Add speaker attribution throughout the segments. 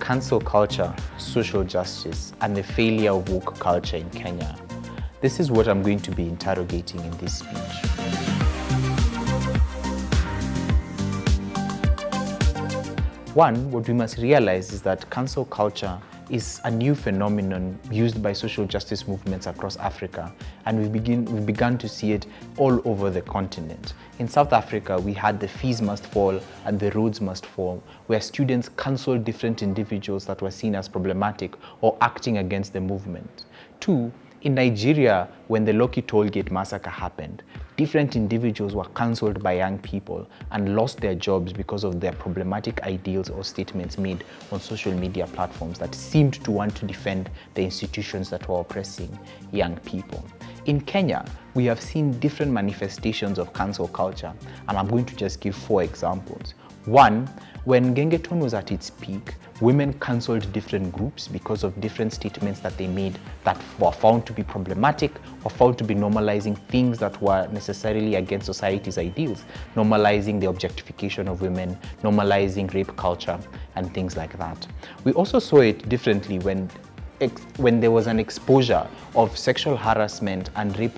Speaker 1: Cancel culture, social justice, and the failure of woke culture in Kenya. This is what I'm going to be interrogating in this speech. One, what we must realize is that cancel culture is a new phenomenon used by social justice movements across Africa, and we've begun to see it all over the continent. In South Africa, we had the fees must fall and the roads must fall, where students cancelled different individuals that were seen as problematic or acting against the movement. Two, in Nigeria, when the Loki Tollgate massacre happened, different individuals were cancelled by young people and lost their jobs because of their problematic ideals or statements made on social media platforms that seemed to want to defend the institutions that were oppressing young people. In Kenya, we have seen different manifestations of cancel culture, and I'm going to just give 4 examples. One, when Gengeton was at its peak, women cancelled different groups because of different statements that they made that were found to be problematic or found to be normalizing things that were necessarily against society's ideals, normalizing the objectification of women, normalizing rape culture, and things like that. We also saw it differently when there was an exposure of sexual harassment and rape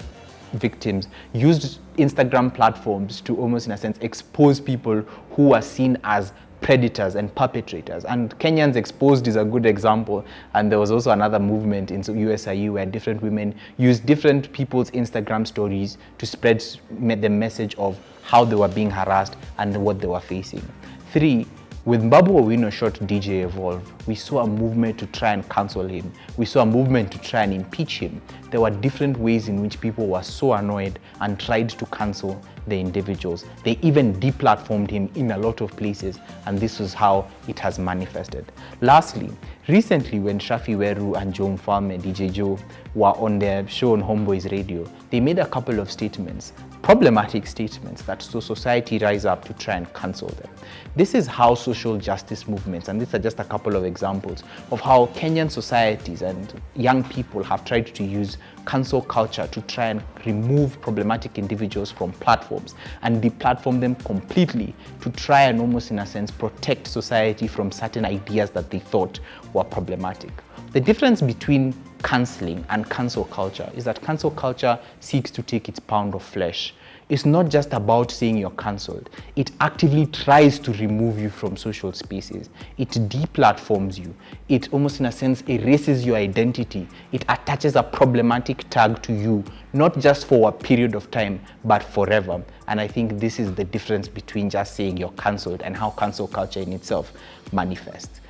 Speaker 1: victims used Instagram platforms to almost, in a sense, expose people who are seen as predators and perpetrators. And Kenyans Exposed is a good example. And there was also another movement in USIU where different women used different people's Instagram stories to spread the message of how they were being harassed and what they were facing. 3, with Babu Owino shot DJ Evolve, we saw a movement to try and cancel him. We saw a movement to try and impeach him. There were different ways in which people were so annoyed and tried to cancel the individuals. They even deplatformed him in a lot of places, and this is how it has manifested. Lastly, recently when Shafi Weru and Joe Mfalme, DJ Joe, were on their show on Homeboys Radio, they made a couple of statements, problematic statements, that so society rise up to try and cancel them. This is how social justice movements, and these are just a couple of examples of how Kenyan societies and young people have tried to use cancel culture to try and remove problematic individuals from platforms and deplatform them completely to try and almost, in a sense, protect society from certain ideas that they thought were problematic. The difference between cancelling and cancel culture is that cancel culture seeks to take its pound of flesh. It's not just about saying you're cancelled. It actively tries to remove you from social spaces. It deplatforms you. It almost, in a sense, erases your identity. It attaches a problematic tag to you, not just for a period of time, but forever. And I think this is the difference between just saying you're cancelled and how cancel culture in itself manifests.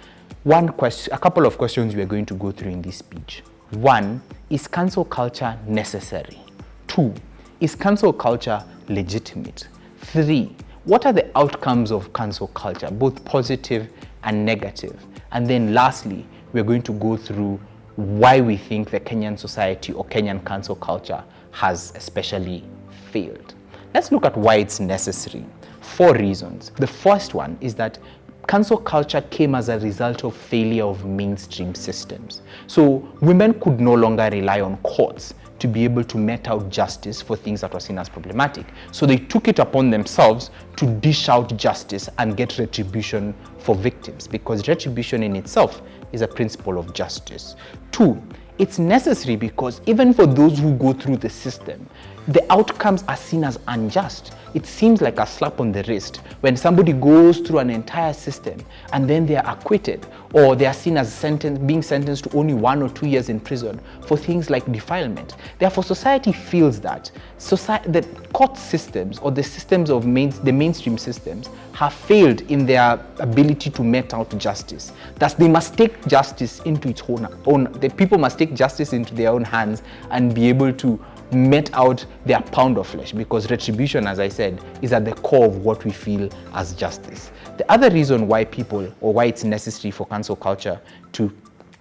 Speaker 1: A couple of questions we are going to go through in this speech. 1, is cancel culture necessary? 2, is cancel culture legitimate? 3, what are the outcomes of cancel culture, both positive and negative? And then lastly, we're going to go through why we think the Kenyan society or Kenyan cancel culture has especially failed. Let's look at why it's necessary. 4 reasons. The first one is that cancel culture came as a result of failure of mainstream systems. So women could no longer rely on courts to be able to mete out justice for things that were seen as problematic. So they took it upon themselves to dish out justice and get retribution for victims, because retribution in itself is a principle of justice. 2, it's necessary because even for those who go through the system, the outcomes are seen as unjust. It seems like a slap on the wrist when somebody goes through an entire system and then they are acquitted, or they are seen as being sentenced to only 1 or 2 years in prison for things like defilement. Therefore, society feels that the court systems or the systems of the mainstream systems have failed in their ability to mete out justice. Thus, they must take justice into its own. The people must take justice into their own hands and be able to mete out their pound of flesh, because retribution, as I said, is at the core of what we feel as justice. The other reason why it's necessary for cancel culture to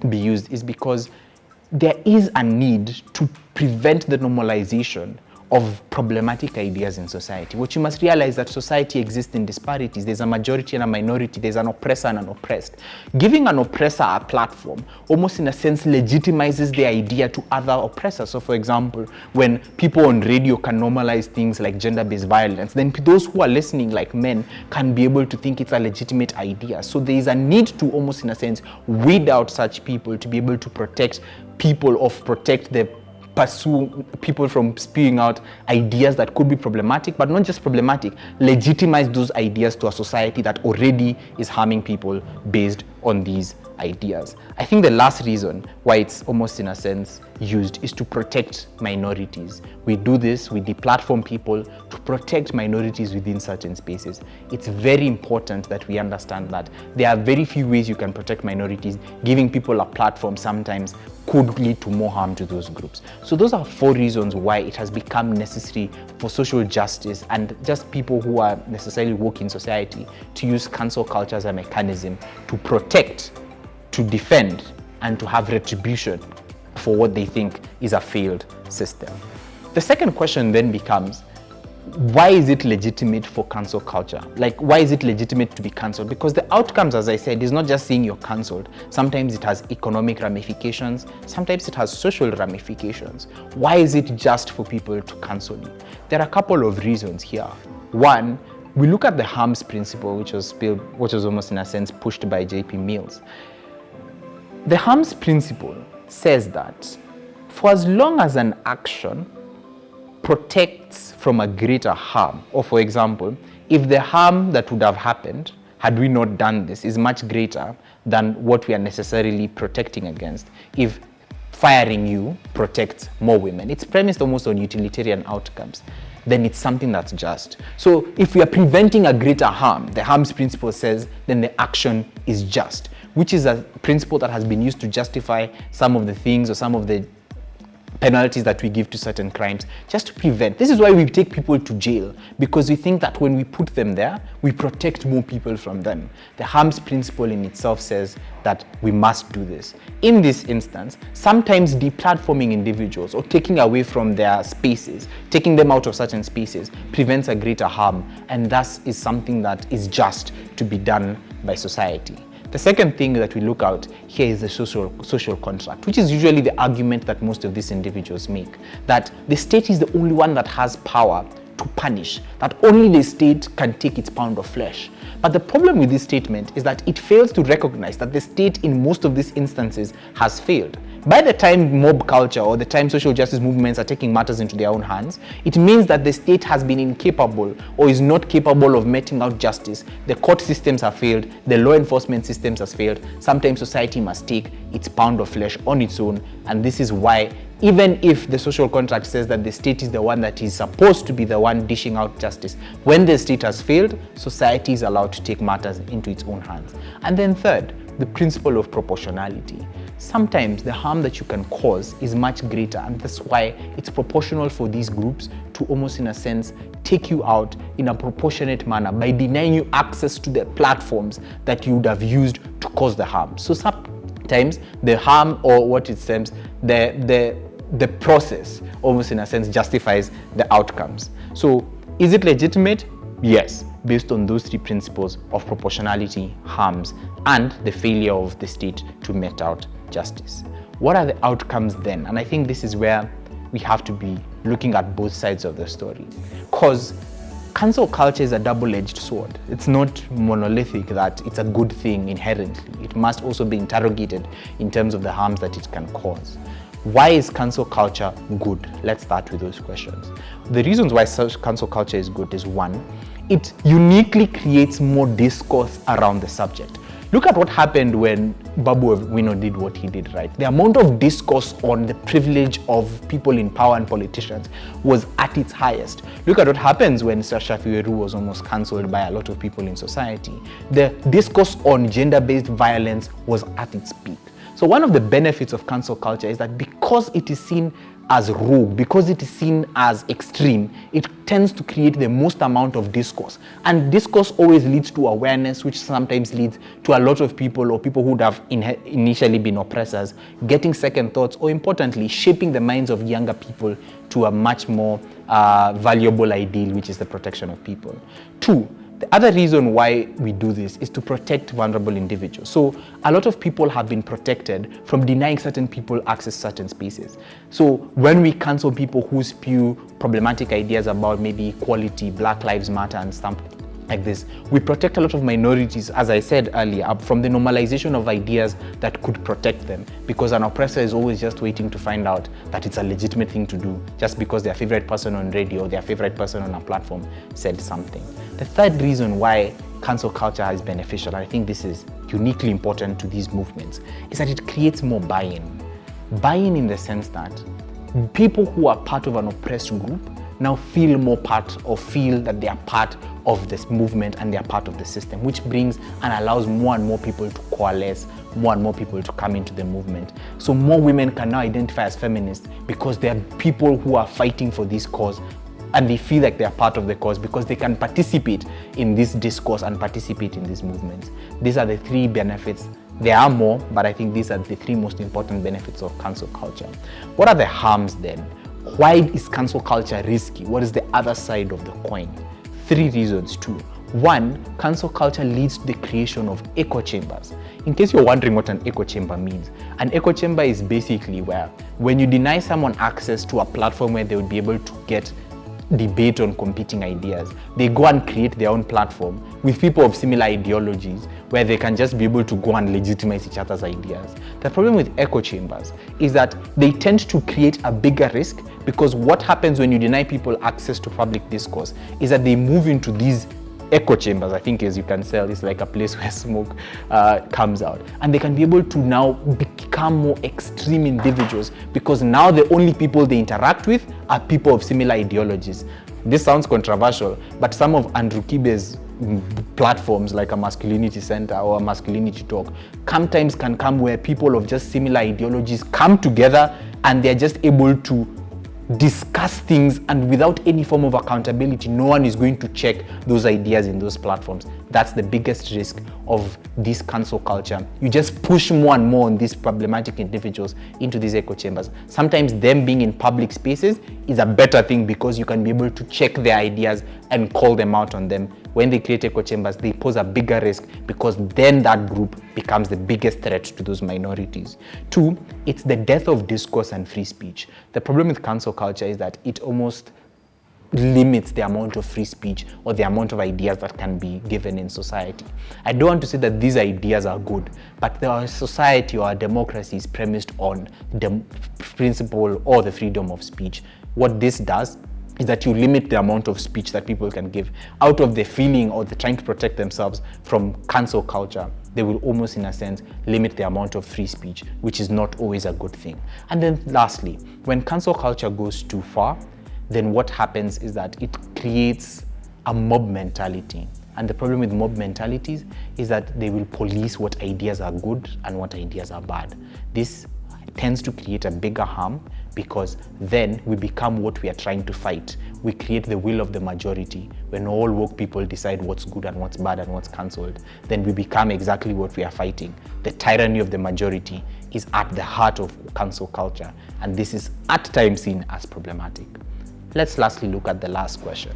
Speaker 1: be used is because there is a need to prevent the normalization of problematic ideas in society. What you must realize that society exists in disparities. There's a majority and a minority. There's an oppressor and an oppressed. Giving an oppressor a platform almost in a sense legitimizes the idea to other oppressors. So for example, when people on radio can normalize things like gender-based violence, then those who are listening, like men, can be able to think it's a legitimate idea. So there is a need to almost in a sense weed out such people to be able to protect pursue people from spewing out ideas that could be problematic, but not just problematic, legitimize those ideas to a society that already is harming people based on these ideas. I think the last reason why it's almost in a sense used is to protect minorities. We do this, we deplatform people to protect minorities within certain spaces. It's very important that we understand that there are very few ways you can protect minorities. Giving people a platform sometimes could lead to more harm to those groups. So those are 4 reasons why it has become necessary for social justice and just people who are necessarily woke in society to use cancel culture as a mechanism to protect, to defend, and to have retribution for what they think is a failed system. The second question then becomes, why is it legitimate for cancel culture? Like, why is it legitimate to be cancelled? Because the outcomes, as I said, is not just saying you're cancelled. Sometimes it has economic ramifications. Sometimes it has social ramifications. Why is it just for people to cancel you? There are a couple of reasons here. One, we look at the harms principle, which was almost in a sense pushed by J.P. Mills. The harms principle says that for as long as an action protects from a greater harm, or for example, if the harm that would have happened had we not done this is much greater than what we are necessarily protecting against, if firing you protects more women, it's premised almost on utilitarian outcomes, then it's something that's just. So if we are preventing a greater harm, the harms principle says, then the action is just, which is a principle that has been used to justify some of the things or some of the penalties that we give to certain crimes, just to prevent. This is why we take people to jail, because we think that when we put them there, we protect more people from them. The harms principle in itself says that we must do this. In this instance, sometimes deplatforming individuals or taking away from their spaces, taking them out of certain spaces, prevents a greater harm, and thus is something that is just to be done by society. The second thing that we look out here is the social contract, which is usually the argument that most of these individuals make, that the state is the only one that has power to punish, that only the state can take its pound of flesh. But the problem with this statement is that it fails to recognize that the state in most of these instances has failed. By the time mob culture or the time social justice movements are taking matters into their own hands, it means that the state has been incapable or is not capable of meting out justice. The court systems have failed, the law enforcement systems has failed. Sometimes society must take its pound of flesh on its own, and this is why even if the social contract says that the state is the one that is supposed to be the one dishing out justice, when the state has failed, society is allowed to take matters into its own hands. And then third, the principle of proportionality. Sometimes the harm that you can cause is much greater, and that's why it's proportional for these groups to almost in a sense take you out in a proportionate manner by denying you access to the platforms that you would have used to cause the harm. So sometimes the harm, or what it seems, the process almost in a sense justifies the outcomes. So is it legitimate? Yes, based on those 3 principles of proportionality, harms, and the failure of the state to mete out justice. What are the outcomes then? And I think this is where we have to be looking at both sides of the story, because cancel culture is a double-edged sword. It's not monolithic that it's a good thing inherently. It must also be interrogated in terms of the harms that it can cause. Why is cancel culture good? Let's start with those questions. The reasons why cancel culture is good is, 1, it uniquely creates more discourse around the subject. Look at what happened when Babu Owino did what he did, right? The amount of discourse on the privilege of people in power and politicians was at its highest. Look at what happens when Shafi Weru was almost cancelled by a lot of people in society. The discourse on gender-based violence was at its peak. So one of the benefits of cancel culture is that because it is seen as rogue, because it is seen as extreme, it tends to create the most amount of discourse. And discourse always leads to awareness, which sometimes leads to a lot of people, or people who would have initially been oppressors, getting second thoughts, or importantly, shaping the minds of younger people to a much more valuable ideal, which is the protection of people. 2, the other reason why we do this is to protect vulnerable individuals. So a lot of people have been protected from denying certain people access to certain spaces. So when we cancel people who spew problematic ideas about maybe equality, Black Lives Matter and stuff like this, we protect a lot of minorities, as I said earlier, from the normalization of ideas that could protect them, because an oppressor is always just waiting to find out that it's a legitimate thing to do just because their favorite person on radio or their favorite person on a platform said something. The third reason why cancel culture is beneficial, and I think this is uniquely important to these movements, is that it creates more buy-in. Buy-in in the sense that people who are part of an oppressed group now feel more part, or feel that they are part of this movement and they are part of the system, which brings and allows more and more people to coalesce, more and more people to come into the movement. So more women can now identify as feminists because they are people who are fighting for this cause, and they feel like they are part of the cause because they can participate in this discourse and participate in these movements. These are the 3 benefits. There are more, but I think these are the 3 most important benefits of cancel culture. What are the harms then? Why is cancel culture risky? What is the other side of the coin? 3 reasons too. 1, cancel culture leads to the creation of echo chambers. In case you're wondering what an echo chamber means, an echo chamber is basically where when you deny someone access to a platform where they would be able to get debate on competing ideas, they go and create their own platform with people of similar ideologies where they can just be able to go and legitimize each other's ideas. The problem with echo chambers is that they tend to create a bigger risk, because what happens when you deny people access to public discourse is that they move into these echo chambers. I think, as you can tell, it's like a place where smoke comes out, and they can be able to now become more extreme individuals, because now the only people they interact with are people of similar ideologies. This sounds controversial, but some of Andrew Kibe's platforms, like a masculinity center or a masculinity talk, sometimes can come where people of just similar ideologies come together and they're just able to discuss things, and without any form of accountability, no one is going to check those ideas in those platforms. That's the biggest risk of this cancel culture. You just push more and more on these problematic individuals into these echo chambers. Sometimes them being in public spaces is a better thing, because you can be able to check their ideas and call them out on them. When they create echo chambers, they pose a bigger risk, because then that group becomes the biggest threat to those minorities. 2, it's the death of discourse and free speech. The problem with cancel culture is that it almost limits the amount of free speech or the amount of ideas that can be given in society. I don't want to say that these ideas are good, but our society or our democracy is premised on the principle or the freedom of speech. What this does is that you limit the amount of speech that people can give out of the feeling or the trying to protect themselves from cancel culture. They will almost, in a sense, limit the amount of free speech, which is not always a good thing. And then lastly, when cancel culture goes too far, then what happens is that it creates a mob mentality. And the problem with mob mentalities is that they will police what ideas are good and what ideas are bad. This tends to create a bigger harm, because then we become what we are trying to fight. We create the will of the majority. When all woke people decide what's good and what's bad and what's cancelled, then we become exactly what we are fighting. The tyranny of the majority is at the heart of cancel culture, and this is at times seen as problematic. Let's lastly look at the last question.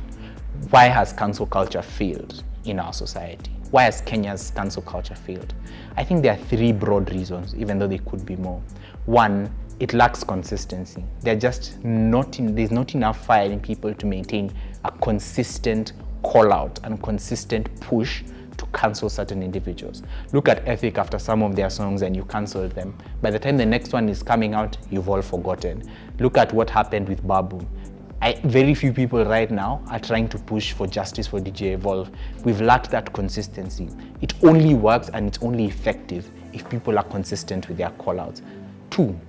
Speaker 1: Why has cancel culture failed in our society? Why has Kenya's cancel culture failed? I think there are 3 broad reasons, even though there could be more. 1, it lacks consistency. There's not enough fire in people to maintain a consistent call out and consistent push to cancel certain individuals. Look at Ethic after some of their songs and you cancelled them. By the time the next one is coming out, you've all forgotten. Look at what happened with Babu. Very few people right now are trying to push for justice for DJ Evolve. We've lacked that consistency. It only works and it's only effective if people are consistent with their call-outs. 2,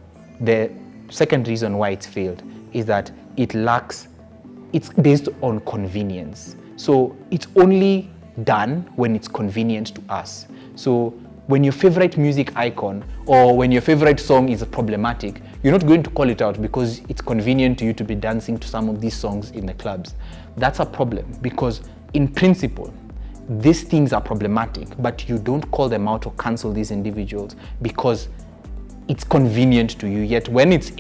Speaker 1: the second reason why it's failed is that it's based on convenience. So it's only done when it's convenient to us. So when your favorite music icon or when your favorite song is problematic, You're not going to call it out because it's convenient to you to be dancing to some of these songs in the clubs. That's a problem, because in principle, these things are problematic, but you don't call them out or cancel these individuals because it's convenient to you. Yet when it's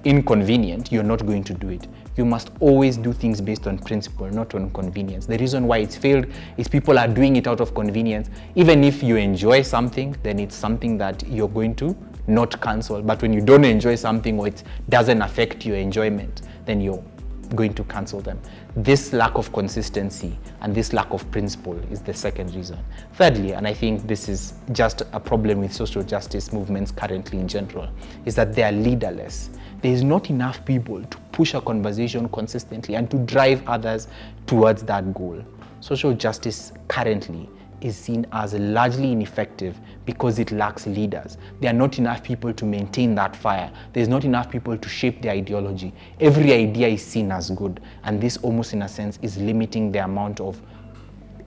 Speaker 1: inconvenient, you're not going to do it. You must always do things based on principle, not on convenience. The reason why it's failed is people are doing it out of convenience. Even if you enjoy something, then it's something that you're going to not cancel. But when you don't enjoy something or it doesn't affect your enjoyment, then you're going to cancel them. This lack of consistency and this lack of principle is the second reason. Thirdly, and I think this is just a problem with social justice movements currently in general, is that they are leaderless. There is not enough people to push a conversation consistently and to drive others towards that goal. Social justice currently is seen as largely ineffective because it lacks leaders. There are not enough people to maintain that fire. There's not enough people to shape the ideology. Every idea is seen as good, and this almost in a sense is limiting the amount of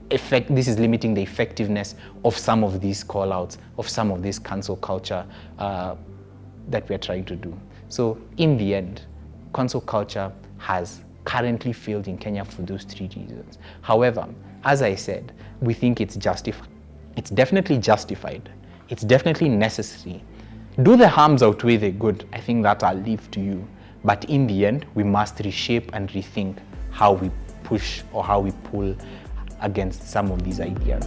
Speaker 1: effect. This is limiting the effectiveness of some of these call-outs, of some of this cancel culture that we're trying to do. So in the end, cancel culture has currently failed in Kenya for those three reasons. However, as I said, we think it's justified. It's definitely justified. It's definitely necessary. Do the harms outweigh the good? I think that I'll leave to you. But in the end, we must reshape and rethink how we push or how we pull against some of these ideas.